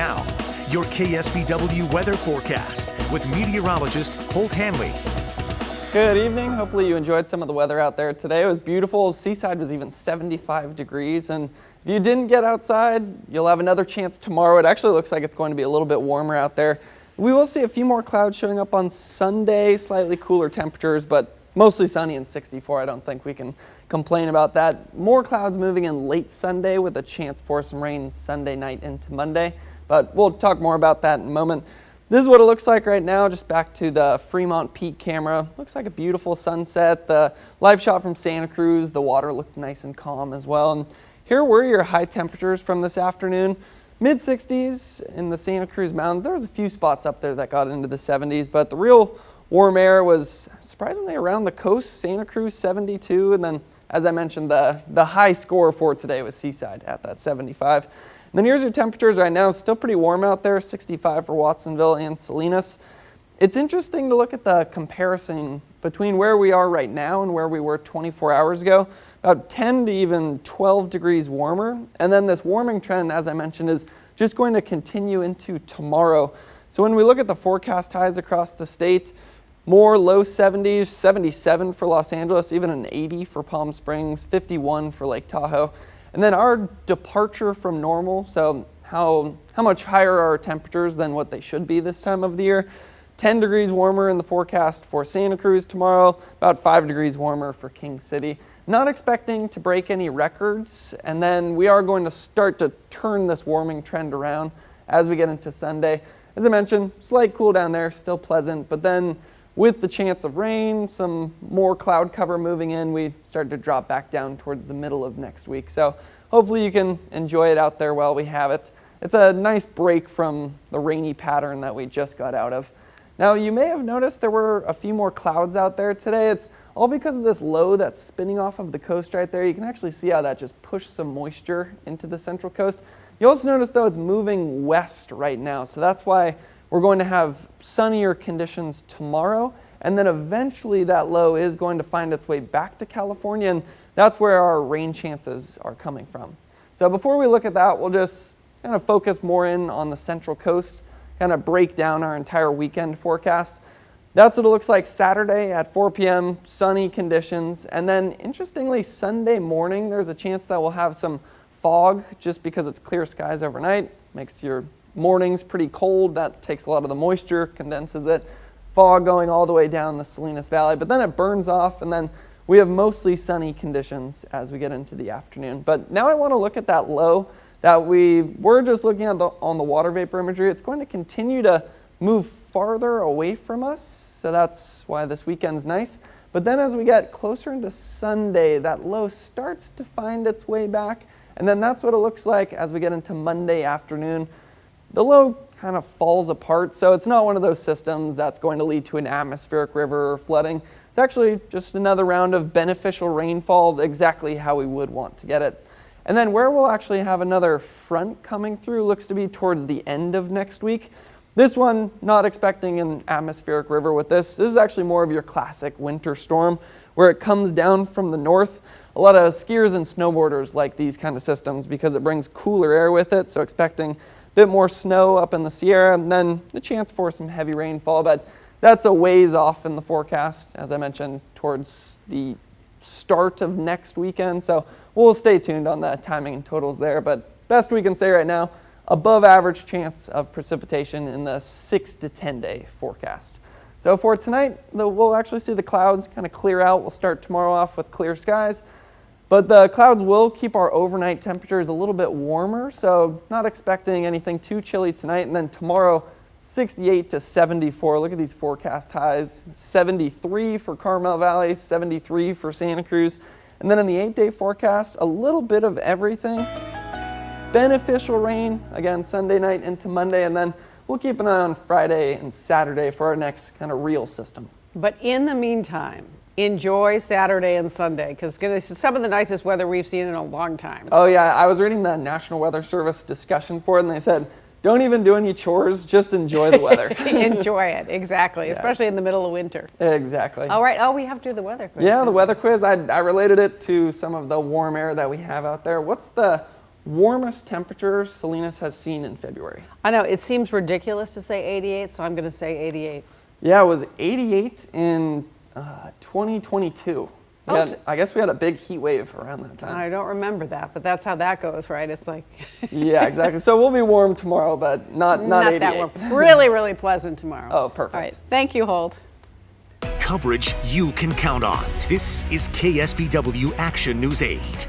Now, your KSBW weather forecast with meteorologist Holt Hanley. Good evening. Hopefully you enjoyed some of the weather out there today. It was beautiful. Seaside was even 75 degrees. And if you didn't get outside, you'll have another chance tomorrow. It actually looks like it's going to be a little bit warmer out there. We will see a few more clouds showing up on Sunday, slightly cooler temperatures, but mostly sunny and 64. I don't think we can complain about that. More clouds moving in late Sunday with a chance for some rain Sunday night into Monday, but we'll talk more about that in a moment. This is what it looks like right now, just back to the Fremont Peak camera. Looks like a beautiful sunset. The live shot from Santa Cruz, the water looked nice and calm as well. And here were your high temperatures from this afternoon. Mid-60s in the Santa Cruz Mountains. There was a few spots up there that got into the 70s, but the real warm air was surprisingly around the coast. Santa Cruz 72, and then as I mentioned, the high score for today was Seaside at that 75. And then here's your temperatures right now. Still pretty warm out there, 65 for Watsonville and Salinas. It's interesting to look at the comparison between where we are right now and where we were 24 hours ago. About 10 to even 12 degrees warmer. And then this warming trend, as I mentioned, is just going to continue into tomorrow. So when we look at the forecast highs across the state, more low 70s, 77 for Los Angeles, even an 80 for Palm Springs, 51 for Lake Tahoe. And then our departure from normal, so how much higher are our temperatures than what they should be this time of the year. 10 degrees warmer in the forecast for Santa Cruz tomorrow, about 5 degrees warmer for King City. Not expecting to break any records, and then we are going to start to turn this warming trend around as we get into Sunday. As I mentioned, slight cool down there, still pleasant, but then with the chance of rain, some more cloud cover moving in, we start to drop back down towards the middle of next week. So hopefully you can enjoy it out there while we have it. It's a nice break from the rainy pattern that we just got out of. Now you may have noticed there were a few more clouds out there today. It's all because of this low that's spinning off of the coast right there. You can actually see how that just pushed some moisture into the central coast. You also notice though it's moving west right now, so that's why we're going to have sunnier conditions tomorrow, and then eventually that low is going to find its way back to California, and that's where our rain chances are coming from. So before we look at that, we'll just kind of focus more in on the central coast, kind of break down our entire weekend forecast. That's what it looks like Saturday at 4 p.m., sunny conditions, and then interestingly Sunday morning there's a chance that we'll have some fog just because it's clear skies overnight. Makes your mornings pretty cold. That takes a lot of the moisture, condenses it. Fog going all the way down the Salinas Valley, but then it burns off, and then we have mostly sunny conditions as we get into the afternoon. But now I want to look at that low that we were just looking at on the water vapor imagery. It's going to continue to move farther away from us, so that's why this weekend's nice. But then as we get closer into Sunday, that low starts to find its way back, and then that's what it looks like as we get into Monday afternoon. The low kind of falls apart, so it's not one of those systems that's going to lead to an atmospheric river or flooding. It's actually just another round of beneficial rainfall, exactly how we would want to get it. And then where we'll actually have another front coming through looks to be towards the end of next week. This one, not expecting an atmospheric river with this. This is actually more of your classic winter storm where it comes down from the north. A lot of skiers and snowboarders like these kind of systems because it brings cooler air with it, so expecting bit more snow up in the Sierra, and then the chance for some heavy rainfall, but that's a ways off in the forecast, as I mentioned, towards the start of next weekend, so we'll stay tuned on the timing and totals there, but best we can say right now, above average chance of precipitation in the 6 to 10 day forecast. So for tonight, we'll actually see the clouds kind of clear out. We'll start tomorrow off with clear skies. But the clouds will keep our overnight temperatures a little bit warmer, so not expecting anything too chilly tonight. And then tomorrow, 68 to 74. Look at these forecast highs. 73 for Carmel Valley, 73 for Santa Cruz. And then in the 8-day forecast, a little bit of everything. Beneficial rain, again, Sunday night into Monday, and then we'll keep an eye on Friday and Saturday for our next kind of real system. But in the meantime, enjoy Saturday and Sunday, because this is some of the nicest weather we've seen in a long time. Oh yeah, I was reading the National Weather Service discussion for it, and they said, don't even do any chores, just enjoy the weather. Enjoy it, exactly, yeah. Especially in the middle of winter. Exactly. All right, we have to do the weather quiz. Yeah, the weather quiz, I related it to some of the warm air that we have out there. What's the warmest temperature Salinas has seen in February. I know, it seems ridiculous to say 88, so I'm going to say 88. Yeah, it was 88 in 2022. I guess we had a big heat wave around that time. I don't remember that, but that's how that goes, right? It's like Yeah, exactly. So we'll be warm tomorrow, but not 88. that warm. Really, really pleasant tomorrow. Oh, perfect. All right. Thank you, Holt. Coverage you can count on. This is KSBW Action News 8.